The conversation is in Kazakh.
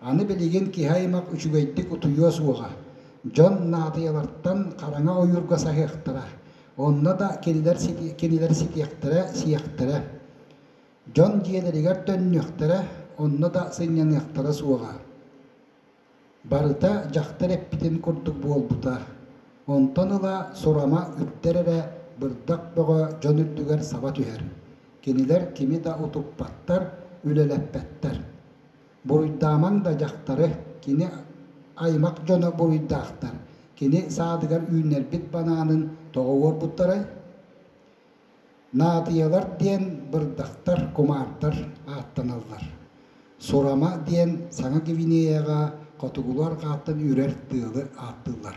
Аны билеген кихаймак үчүгейдик утуйуа суоға. Жон наатыяларттан қараңа ойурга сахиақтыра. Онна да кенилер сияқтыра. Жон жиелеригер төннүқтыра, онна да сыньяныяқтыра суоға. Барыта жақтар эппитин курдук болбута. Онтон ыла сурама үттерере бырдак бога жон үрдүгер саба түһер. Кенилер кими да утуппаттар, үлелеппеттер. Буруйдааман да жақтары кини аймак жона буруйдаактар. Кини саадыгар үйнербит бананын тоговор буттарай. Наатыялар диен бырдактар, кумартар аттаналлар. Сурама диен саңа гивинеяга котугулар кааттан үрер тыылы аттылар.